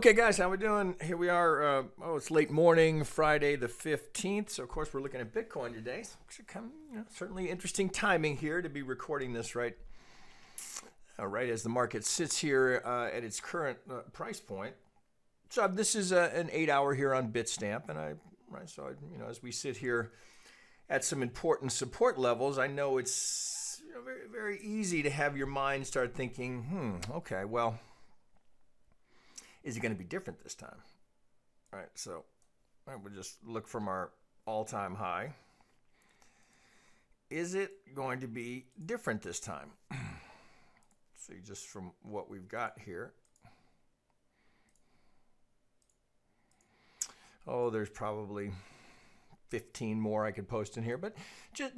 Okay, guys, how we doing? Here we are. It's late morning, Friday the 15th. So, of course, we're looking at Bitcoin today. Certainly interesting timing here to be recording this right as the market sits here at its current price point. So this is an 8-hour here on Bitstamp, and as we sit here at some important support levels, I know it's very, very easy to have your mind start thinking, okay, well, is it going to be different this time? All right, so we'll just look from our all-time high. Is it going to be different this time? See, just from what we've got here. Oh, there's probably 15 more I could post in here, but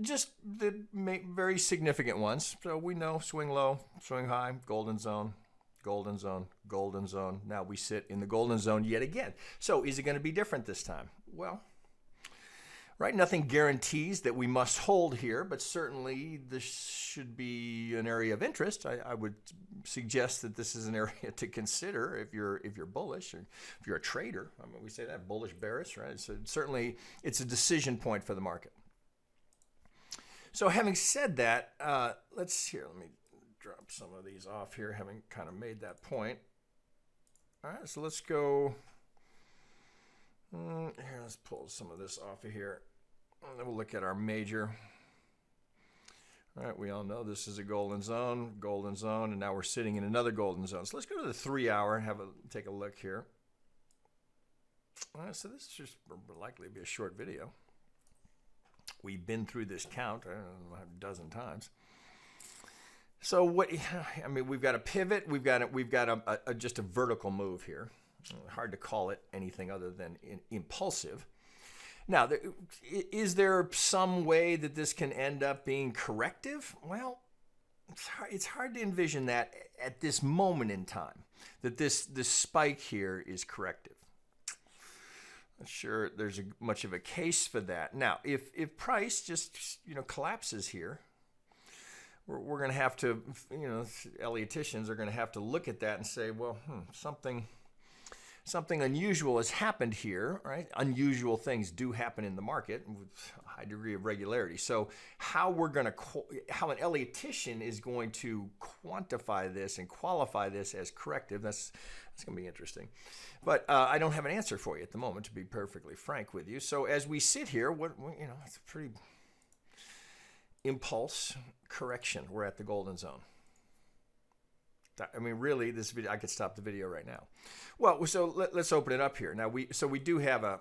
just the very significant ones. So we know swing low, swing high, golden zone. Golden zone, golden zone. Now we sit in the golden zone yet again. So is it going to be different this time? Well, right, nothing guarantees that we must hold here, but certainly this should be an area of interest. I would suggest that this is an area to consider if you're bullish or if you're a trader. I mean, we say that bullish, bearish, right? So certainly it's a decision point for the market. So having said that, let me drop some of these off here, having kind of made that point. All right, so let's go here. Let's pull some of this off of here, and then we'll look at our major. All right, we all know this is a golden zone, and now we're sitting in another golden zone. So let's go to the 3-hour and take a look here. All right, so this is just likely to be a short video. We've been through this count, I don't know, a dozen times. So we've got a pivot, we've got just a vertical move here. Hard to call it anything other than impulsive. Now, is there some way that this can end up being corrective? Well, it's hard to envision that at this moment in time, that this spike here is corrective. Not sure there's much of a case for that. Now, if price just collapses here, we're going to have to, Elliottians are going to have to look at that and say, well, something unusual has happened here, right? Unusual things do happen in the market with a high degree of regularity. So how an Elliottian is going to quantify this and qualify this as corrective, that's going to be interesting. But I don't have an answer for you at the moment, to be perfectly frank with you. So as we sit here, it's a pretty impulse correction. We're at the golden zone. I mean, really, this video, I could stop the video right now. Well, so let's open it up here. Now we do have a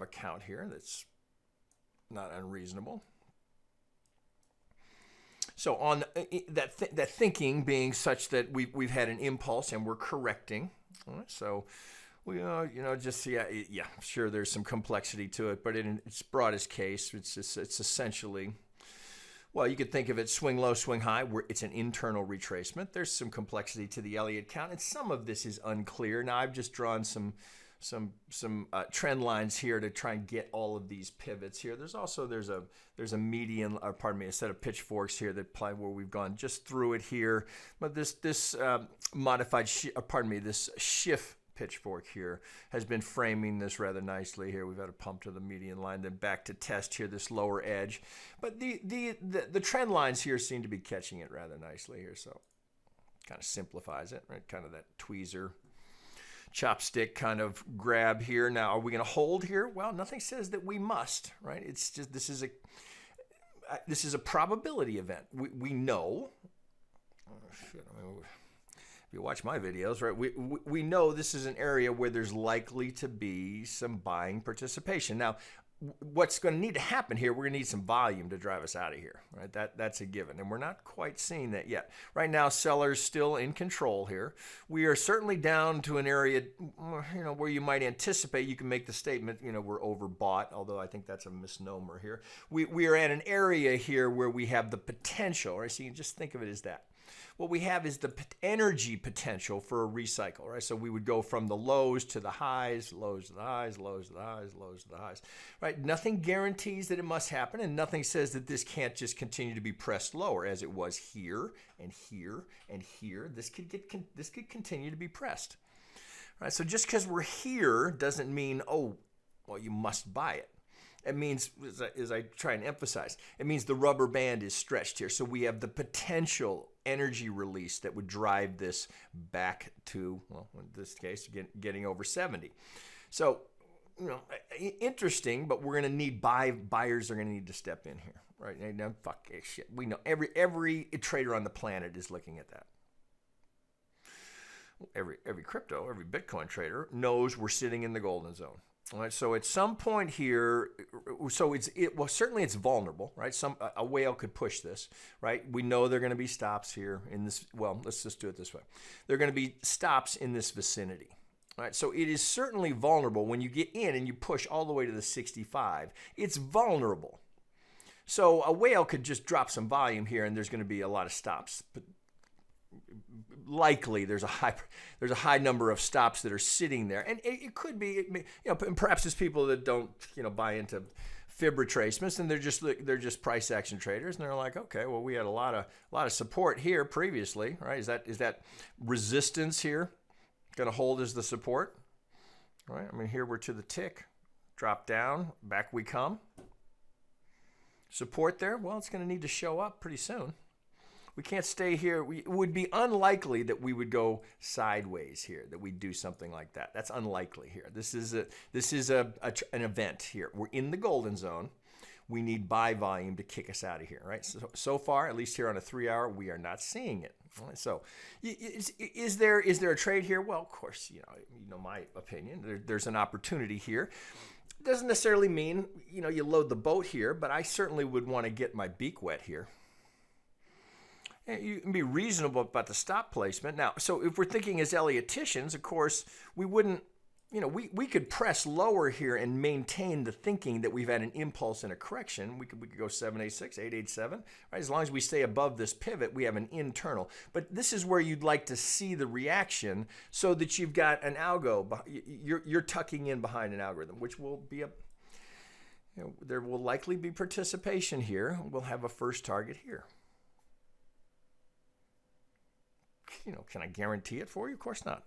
count here that's not unreasonable. So on that thinking being such that we've had an impulse and we're correcting. All right, so we sure there's some complexity to it, but in its broadest case, it's essentially, well, you could think of it swing low, swing high, where it's an internal retracement. There's some complexity to the Elliott count, and some of this is unclear. Now, I've just drawn some trend lines here to try and get all of these pivots here. There's a median, a set of pitchforks here that apply where we've gone just through it here. But this modified, this shift pitchfork here has been framing this rather nicely here. We've had a pump to the median line, then back to test here, this lower edge. But the trend lines here seem to be catching it rather nicely here, so kind of simplifies it, right? Kind of that tweezer, chopstick kind of grab here. Now, are we going to hold here? Well, nothing says that we must, right? It's just this is a probability event. We know. Oh, shit, you watch my videos, right? We know this is an area where there's likely to be some buying participation. Now, what's going to need to happen here, we're going to need some volume to drive us out of here, right? That's a given, and we're not quite seeing that yet. Right now, sellers still in control here. We are certainly down to an area, where you might anticipate, you can make the statement, we're overbought, although I think that's a misnomer here. We are at an area here where we have the potential, right? So you can just think of it as that. What we have is the energy potential for a recycle, right? So we would go from the lows to the highs, lows to the highs, lows to the highs, lows to the highs, right? Nothing guarantees that it must happen, and nothing says that this can't just continue to be pressed lower as it was here and here and here. This could continue to be pressed. right? So just because we're here doesn't mean, oh, well, you must buy it. It means, as I try and emphasize, it means the rubber band is stretched here. So we have the potential energy release that would drive this back to, well, in this case, getting over 70. So, you know, interesting, but we're going to need buyers are going to need to step in here, right? Now, fuck shit. We know every trader on the planet is looking at that. Every crypto, every Bitcoin trader knows we're sitting in the golden zone. All right, so at some point here, so certainly it's vulnerable, right? A whale could push this, right? We know there are going to be stops here in this. Well, let's just do it this way. There are going to be stops in this vicinity. All right, so it is certainly vulnerable when you get in and you push all the way to the 65. It's vulnerable. So a whale could just drop some volume here, and there's going to be a lot of stops. But likely there's a high number of stops that are sitting there, and it could be, you know, perhaps it's people that don't, you know, buy into fib retracements, and they're just price action traders, and they're like, okay, well, we had a lot of support here previously, right? Is that resistance here going to hold as the support? All right, I mean, here we're to the tick, drop down, back we come. Support there, well, it's going to need to show up pretty soon. We can't stay here. It would be unlikely that we would go sideways here, that we'd do something like that. That's unlikely here. This is an event here. We're in the golden zone. We need buy volume to kick us out of here, right? So far, at least here on a 3-hour, we are not seeing it. So is there a trade here? Well, of course, you know my opinion. There's an opportunity here. Doesn't necessarily mean, you know, you load the boat here, but I certainly would want to get my beak wet here. You can be reasonable about the stop placement. Now, so if we're thinking as Elliottians, of course, we wouldn't, you know, we could press lower here and maintain the thinking that we've had an impulse and a correction. We could go 786, 887, right? As long as we stay above this pivot, we have an internal. But this is where you'd like to see the reaction so that you've got an algo. You're tucking in behind an algorithm, which will be there will likely be participation here. We'll have a first target here. You know, can I guarantee it for you? Of course not.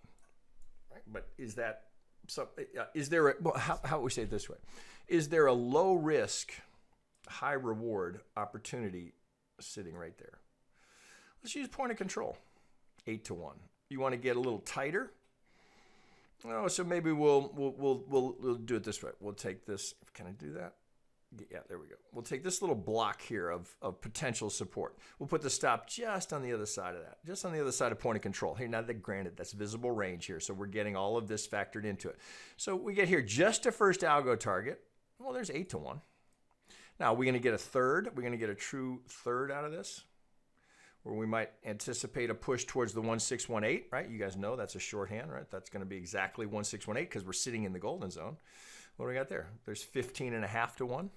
Right? But is that so? Is there how would we say it this way? Is there a low risk, high reward opportunity sitting right there? Let's use point of control, 8-1. You want to get a little tighter? Oh, so maybe we'll do it this way. We'll take this. Can I do that? Yeah, there we go. We'll take this little block here of potential support. We'll put the stop just on the other side of that, just on the other side of point of control. Here, now that granted, that's visible range here, so we're getting all of this factored into it. So we get here just a first algo target. Well, there's 8-1. Now, are we going to get a third? Are we going to get a true third out of this? Where we might anticipate a push towards the 1618, right? You guys know that's a shorthand, right? That's going to be exactly 1618 because we're sitting in the golden zone. What do we got there? There's 15.5-1.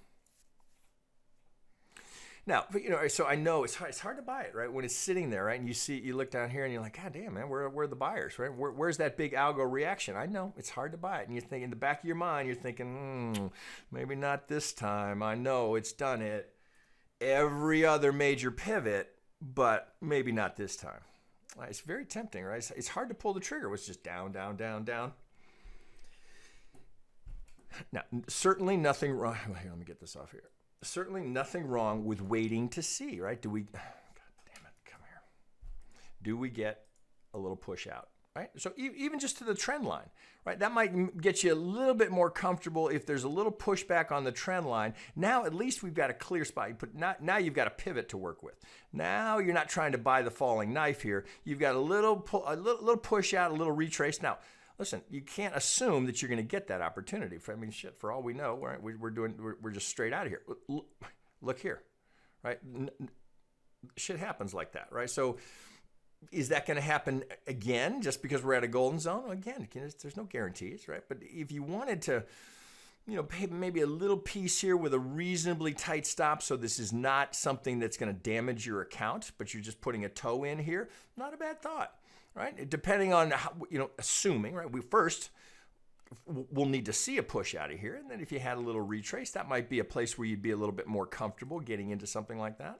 Now, you know, so I know it's hard to buy it, right? When it's sitting there, right? And you look down here and you're like, God damn, man, where are the buyers, right? Where's that big algo reaction? I know it's hard to buy it. And you think in the back of your mind, you're thinking, maybe not this time. I know it's done it every other major pivot, but maybe not this time. It's very tempting, right? It's hard to pull the trigger. It's just down, down, down, down. Now, certainly nothing wrong. Well, here, let me get this off here. Certainly nothing wrong with waiting to see, right? God damn it, come here. Do we get a little push out, right? So even just to the trend line, right? That might get you a little bit more comfortable if there's a little pushback on the trend line. Now at least we've got a clear spot. Now you've got a pivot to work with. Now you're not trying to buy the falling knife here. You've got a little push out, a little retrace. Now, listen, you can't assume that you're going to get that opportunity. I mean, shit, for all we know, we're just straight out of here. Look here, right? Shit happens like that, right? So is that going to happen again just because we're at a golden zone? Again, there's no guarantees, right? But if you wanted to, you know, pay maybe a little piece here with a reasonably tight stop, so this is not something that's going to damage your account, but you're just putting a toe in here, not a bad thought. Right? Depending on how, you know, assuming, right? We'll need to see a push out of here. And then if you had a little retrace, that might be a place where you'd be a little bit more comfortable getting into something like that.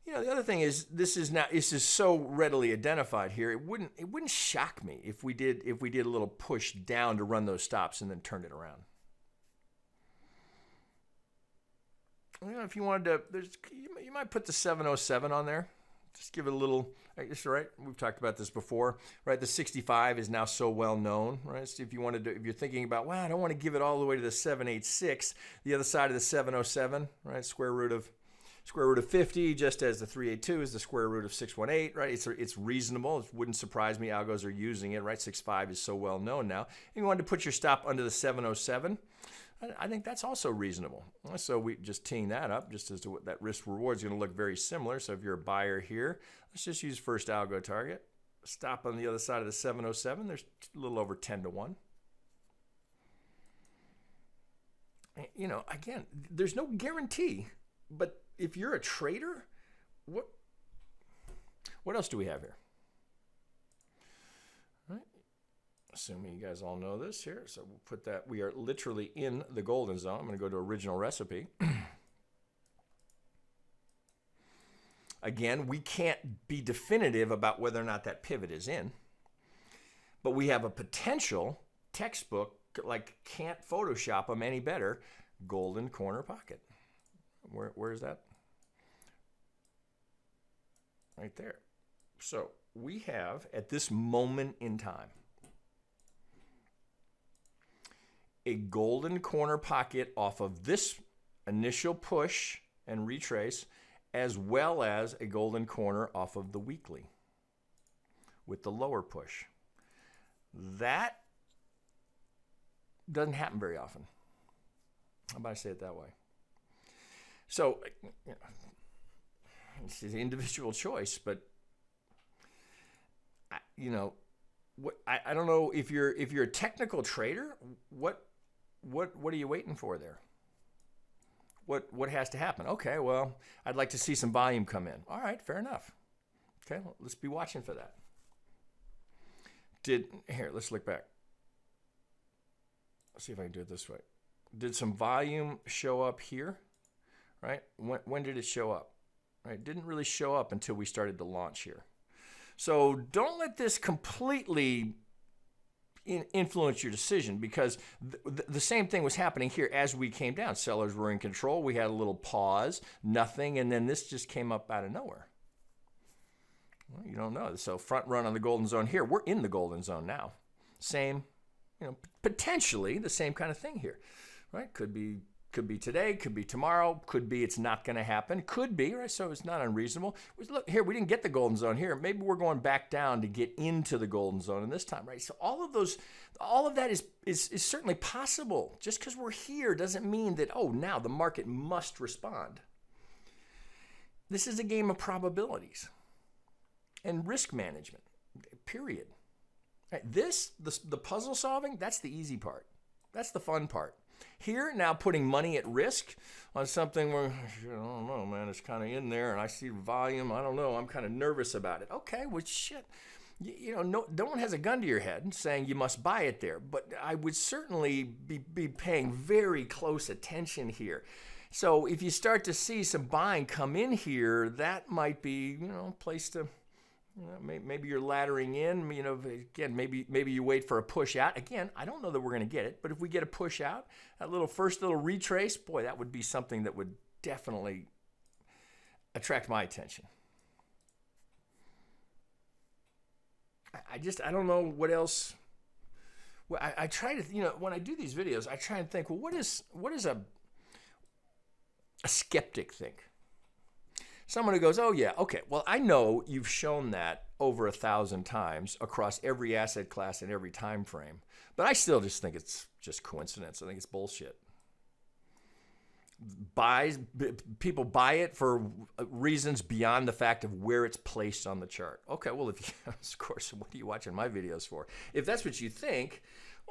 The other thing is this is so readily identified here. It wouldn't shock me if we did a little push down to run those stops and then turn it around. If you wanted to, you might put the 707 on there. Just give it a little. It's right. We've talked about this before, right? The 65 is now so well known, right? So if you're thinking about, well, I don't want to give it all the way to the 786, the other side of the 707, right? Square root of 50, just as the 382 is the square root of 618, right? It's reasonable. It wouldn't surprise me. Algos are using it, right? 65 is so well known now. If you wanted to put your stop under the 707, I think that's also reasonable. So we just teeing that up just as to what that risk reward is going to look very similar. So if you're a buyer here, let's just use first algo target. Stop on the other side of the 707. There's a little over 10 to 1. Again, there's no guarantee, but if you're a trader, what else do we have here? All right. Assuming you guys all know this here, so we'll put that. We are literally in the golden zone. I'm going to go to original recipe. Again, we can't be definitive about whether or not that pivot is in, but we have a potential textbook, like can't Photoshop them any better, golden corner pocket. Where is that? Right there. So we have, at this moment in time, a golden corner pocket off of this initial push and retrace, as well as a golden corner off of the weekly with the lower push. That doesn't happen very often. How about I say it that way? So, this is an individual choice, but I don't know if you're a technical trader. What are you waiting for there? What has to happen? Okay, well, I'd like to see some volume come in. All right, fair enough. Okay, well, let's be watching for that. Let's look back. Let's see if I can do it this way. Did some volume show up here? Right? When did it show up? Right? It didn't really show up until we started to launch here. So don't let this completely influence your decision, because the same thing was happening here as we came down. Sellers were in control. We had a little pause, nothing, and then this just came up out of nowhere. Well, you don't know. So front run on the golden zone here. We're in the golden zone now. Same, potentially the same kind of thing here, right? Could be today, could be tomorrow, could be it's not going to happen, could be, right? So it's not unreasonable. Look here, we didn't get the golden zone here. Maybe we're going back down to get into the golden zone in this time, right? So all of that is certainly possible. Just because we're here doesn't mean that, now the market must respond. This is a game of probabilities and risk management, period. Right? The puzzle solving, that's the easy part. That's the fun part. Here, now putting money at risk on something where, I don't know, man, it's kind of in there and I see volume. I don't know. I'm kind of nervous about it. Okay, well, shit. No one has a gun to your head saying you must buy it there, but I would certainly be paying very close attention here. So if you start to see some buying come in here, that might be, a place to... maybe you're laddering in, again, maybe you wait for a push out. Again, I don't know that we're going to get it, but if we get a push out, that first little retrace, boy, that would be something that would definitely attract my attention. I don't know what else. Well, I try to, when I do these videos, I try and think, well, what is a skeptic think? Someone who goes, oh yeah, okay, well, I know you've shown that over 1,000 times across every asset class and every time frame, but I still just think it's just coincidence. I think it's bullshit. People buy it for reasons beyond the fact of where it's placed on the chart. Okay, well, of course, what are you watching my videos for? If that's what you think,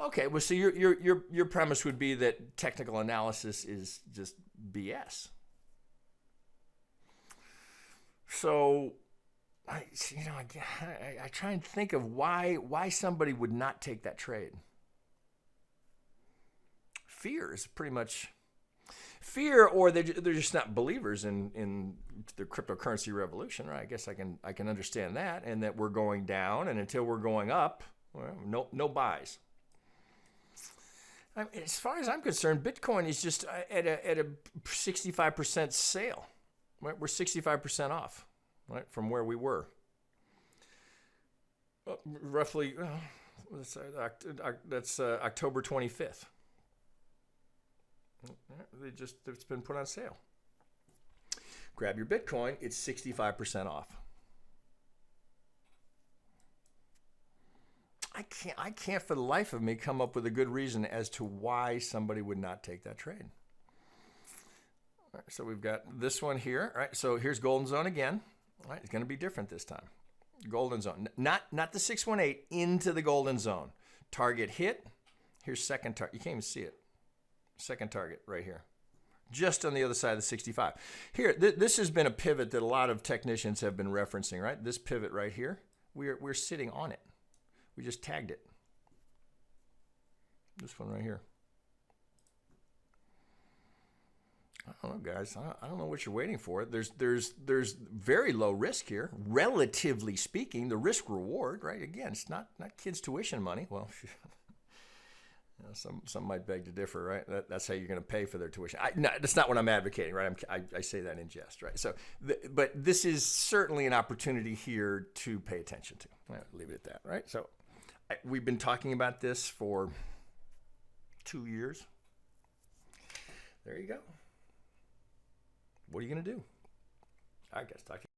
okay, well, so your premise would be that technical analysis is just BS. So, I try and think of why somebody would not take that trade. Fear is pretty much fear, or they're just not believers in the cryptocurrency revolution, right? I guess I can understand that, and that we're going down, and until we're going up, well, no buys. As far as I'm concerned, Bitcoin is just at a 65% sale. Right? We're 65% off, right, from where we were. Roughly, that's October 25th. It's been put on sale. Grab your Bitcoin, it's 65% off. I can't for the life of me come up with a good reason as to why somebody would not take that trade. All right, so we've got this one here. All right, so here's golden zone again. All right, it's going to be different this time. Golden zone, not the 618, into the golden zone. Target hit. Here's second target. You can't even see it. Second target right here, just on the other side of the 65. Here, this has been a pivot that a lot of technicians have been referencing, right? This pivot right here, we're sitting on it. We just tagged it. This one right here. I don't know, guys. I don't know what you're waiting for. There's very low risk here, relatively speaking. The risk reward, right? Again, it's not kids' tuition money. Well, you know, some might beg to differ, right? That's how you're going to pay for their tuition. No, that's not what I'm advocating, right? I say that in jest, right? So, but this is certainly an opportunity here to pay attention to. I'll leave it at that, right? So, we've been talking about this for 2 years. There you go. What are you going to do? I guess talk to you.